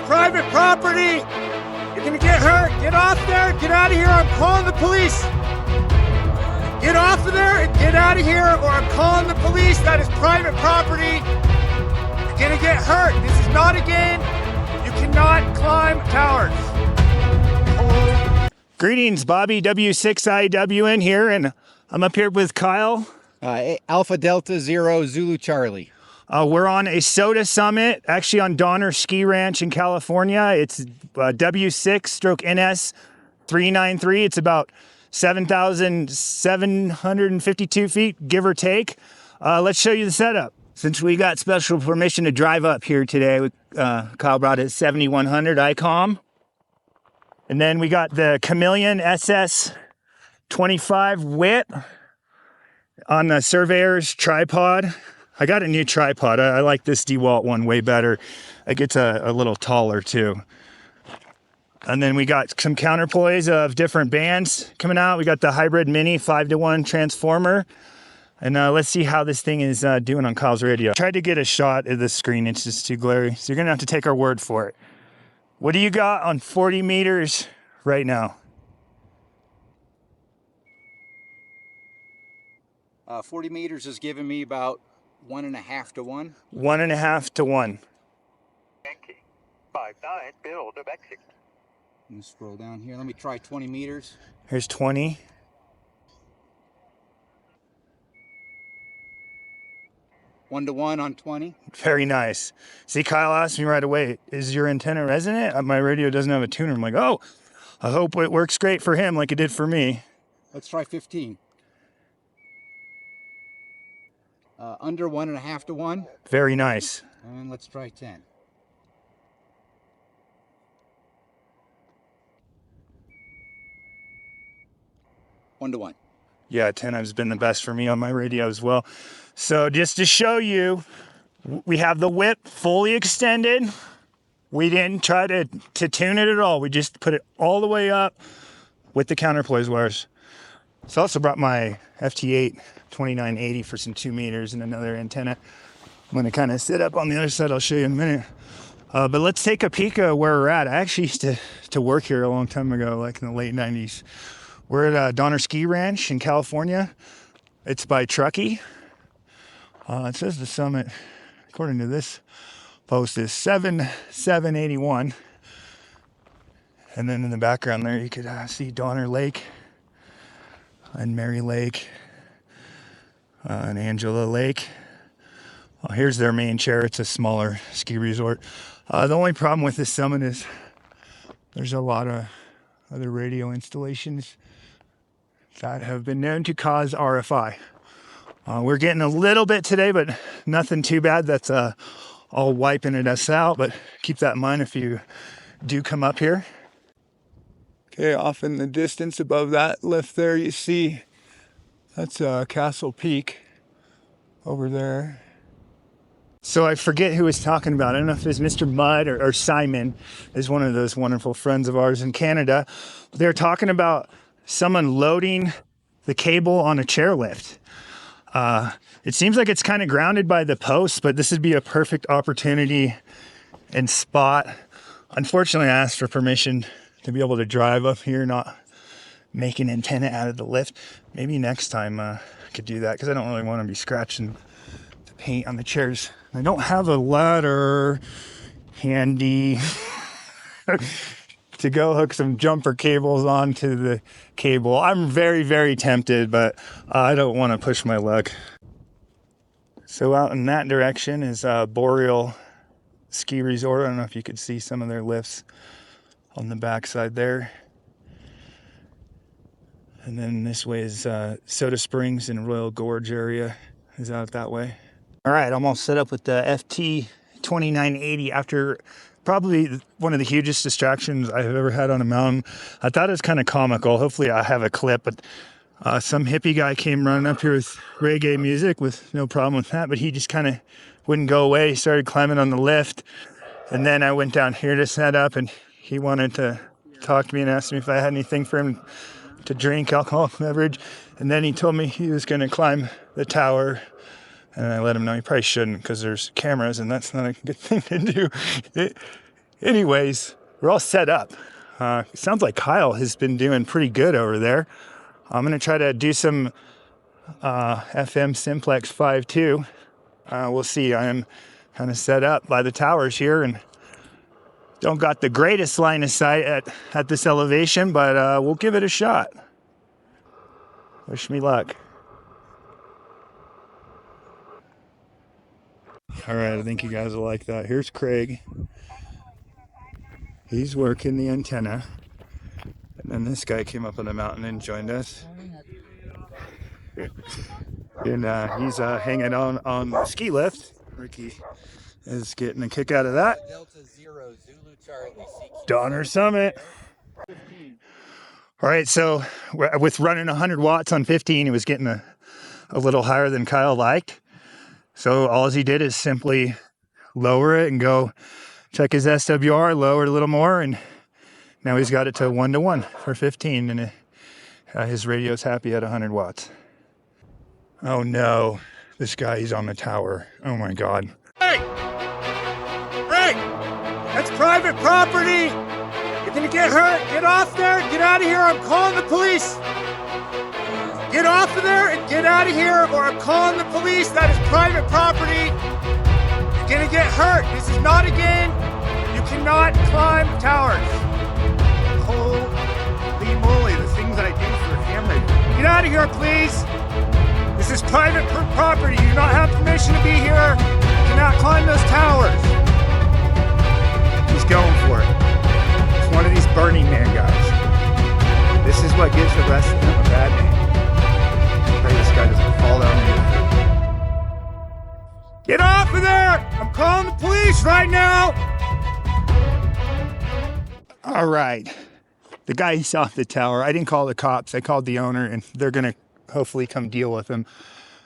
private property. You're gonna get hurt. Get off there. Get out of here. I'm calling the police. Get off of there and get out of here, or I'm calling the police. That is private property. You're gonna get hurt. This is not a game. You cannot climb towers. Greetings, Bobby W6IWN here, and I'm up here with Kyle. Alpha Delta Zero Zulu Charlie. We're on a SOTA summit, actually on Donner Ski Ranch in California. It's W6/NS393. It's about 7,752 feet, give or take. Let's show you the setup. Since we got special permission to drive up here today, Kyle brought his 7100 ICOM. And then we got the Chameleon SS25 whip on the Surveyor's tripod. I got a new tripod. I like this DeWalt one way better. It gets a little taller too. And then we got some counterpoise of different bands coming out. We got the hybrid mini 5-to-1 transformer. And let's see how this thing is doing on Kyle's radio. I tried to get a shot of the screen. It's just too glary. So you're gonna have to take our word for it. What do you got on 40 meters right now? 40 meters is giving me about 1.5 to 1. 1.5 to 1. Yankee 59, build of exit. Let me scroll down here. Let me try 20 meters. Here's 20. 1 to 1 on 20. Very nice. See, Kyle asked me right away, is your antenna resonant? My radio doesn't have a tuner. I'm like, oh, I hope it works great for him like it did for me. Let's try 15. Under 1.5 to 1. Very nice. And let's try 10. One to 1. Yeah, 10 has been the best for me on my radio as well. So just to show you, we have the whip fully extended. We didn't try to tune it at all. We just put it all the way up with the counterpoise wires. So I also brought my FT8 2980 for some 2 meters and another antenna. I'm gonna kind of sit up on the other side. I'll show you in a minute. But let's take a peek at where we're at. I actually used to work here a long time ago, like in the late 90s. We're at Donner Ski Ranch in California. It's by Truckee. It says the summit, according to this post, is 7781. And then in the background there, you could see Donner Lake and Mary Lake and Angela Lake. Here's their main chair. It's a smaller ski resort. The only problem with this summit is there's a lot of other radio installations that have been known to cause RFI. We're getting a little bit today, but nothing too bad. That's all wiping us out, but keep that in mind if you do come up here. Okay, off in the distance above that lift there, you see that's Castle Peak over there. So I forget who was talking about. I don't know if it was Mr. Mudd or Simon is one of those wonderful friends of ours in Canada. They're talking about someone loading the cable on a chairlift. It seems like it's kind of grounded by the post, but this would be a perfect opportunity and spot. Unfortunately, I asked for permission to be able to drive up here, not make an antenna out of the lift. Maybe next time I could do that, because I don't really want to be scratching the paint on the chairs. I don't have a ladder handy to go hook some jumper cables onto the cable. I'm very, very tempted, but I don't want to push my luck. So out in that direction is Boreal Ski Resort. I don't know if you could see some of their lifts on the backside there. And then this way is Soda Springs and Royal Gorge area is out that way. All right, I'm all set up with the FT2980 after probably one of the hugest distractions I've ever had on a mountain. I thought it was kind of comical. Hopefully I have a clip, but some hippie guy came running up here with reggae music with no problem with that, but he just kind of wouldn't go away. He started climbing on the lift, and then I went down here to set up, and he wanted to talk to me and asked me if I had anything for him to drink, alcoholic beverage, and then he told me he was going to climb the tower. And I let him know he probably shouldn't, because there's cameras and that's not a good thing to do. Anyways, we're all set up. Sounds like Kyle has been doing pretty good over there. I'm gonna try to do some FM simplex 5.2. We'll see. I am kind of set up by the towers here and don't got the greatest line of sight at this elevation, but we'll give it a shot. Wish me luck. All right, I think you guys will like that. Here's Craig. He's working the antenna. And then this guy came up on the mountain and joined us. And he's hanging on the ski lift. Ricky is getting a kick out of that. Donner Summit. All right, so with running 100 watts on 15, it was getting a little higher than Kyle liked. So all he did is simply lower it and go check his SWR, lower it a little more, and now he's got it to 1-to-1 for 15, and his radio's happy at 100 watts. Oh no, this guy, he's on the tower. Oh my God. Hey! Hey! That's private property! You're gonna get hurt! Get off there! Get out of here! I'm calling the police! Get off of there and get out of here, or I'm calling the police! That is private property! You're gonna get hurt! This is not a game! You cannot climb towers! Holy moly, the things I do for ham radio. Get out of here, please! This is private property. You do not have permission to be here. You cannot climb those towers. He's going for it. It's one of these Burning Man guys. This is what gives the rest of them a bad name. Pray this guy doesn't fall down here. Get off of there! I'm calling the police right now! All right. The guy's off the tower. I didn't call the cops. I called the owner, and they're going to hopefully come deal with him.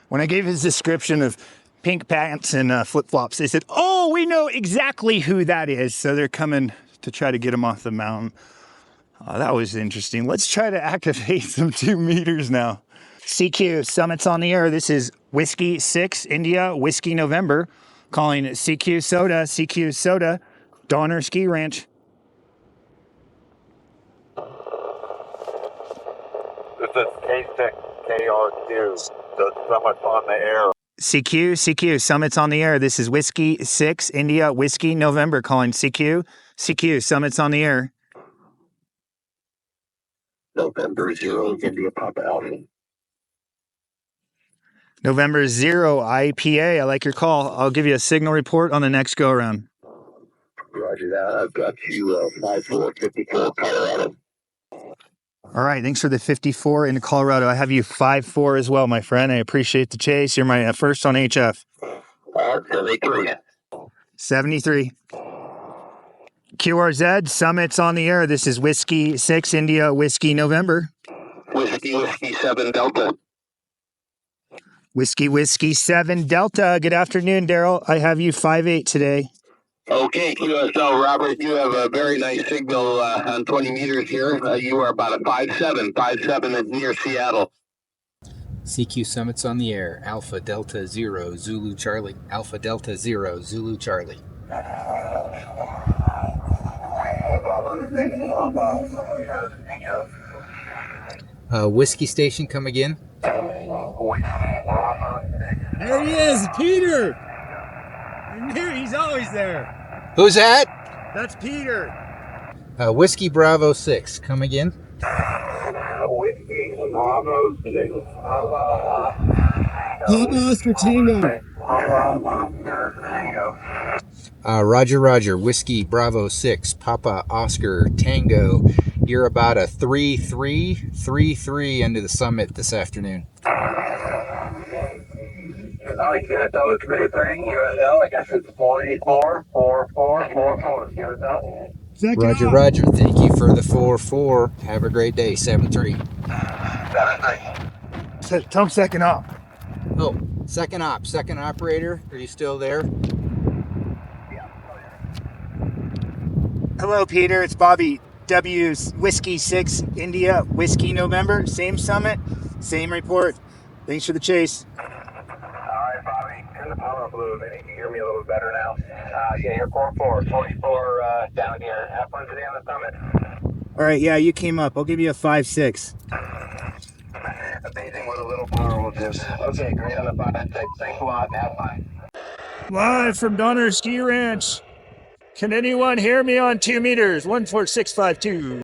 When I gave his description of pink pants and flip-flops, they said, oh, we know exactly who that is. So they're coming to try to get him off the mountain. That was interesting. Let's try to activate some 2 meters now. CQ, Summits on the air. This is Whiskey 6, India, Whiskey November, calling CQ SOTA, Donner Ski Ranch. This is K6 KR2, the Summits on the air. CQ, Summits on the air. This is Whiskey 6, India, Whiskey November, calling CQ, Summits on the air. November 0, India Papa Alpha. November 0, IPA. I like your call. I'll give you a signal report on the next go around. Roger that. I've got you 5454 Colorado. All right, thanks for the 54 in Colorado. I have you 54 as well, my friend. I appreciate the chase. You're my first on HF. 73. 73. QRZ, Summits on the air. This is Whiskey 6, India, Whiskey November. Whiskey 7 Delta. Whiskey 7 Delta. Good afternoon, Daryl. I have you 5-8 today. Okay, QSL, Robert, you have a very nice signal on 20 meters here. You are about a 5-7 is near Seattle. CQ Summits on the air. Alpha Delta 0 Zulu Charlie. Alpha Delta 0 Zulu Charlie. Whiskey station, come again. There he is, Peter. I knew he's always there. Who's that? That's Peter. Whiskey Bravo 6, come again. Whiskey Bravo 6. Oscar Tango. Roger. Whiskey Bravo 6, Papa Oscar Tango. You're about a 3-3 into the summit this afternoon. I guess that was 3-3 USL. I guess it's 444444 USL. Roger. Thank you for the 4-4. Have a great day. 7-3. 7-3. Tell him second op. Oh, second operator. Are you still there? Hello, Peter. It's Bobby. W's Whiskey 6, India, Whiskey November. Same summit, same report. Thanks for the chase. All right, Bobby. Turn the power up a little bit. You can hear me a little better now. Yeah, you're 4-4, 44 down here. Have fun today on the summit. All right, yeah, you came up. I'll give you a 5-6. Amazing what a little power will do. Okay, great on the 5-6. Thanks a lot. Have fun. Live from Donner Ski Ranch. Can anyone hear me on 2 meters? 14652.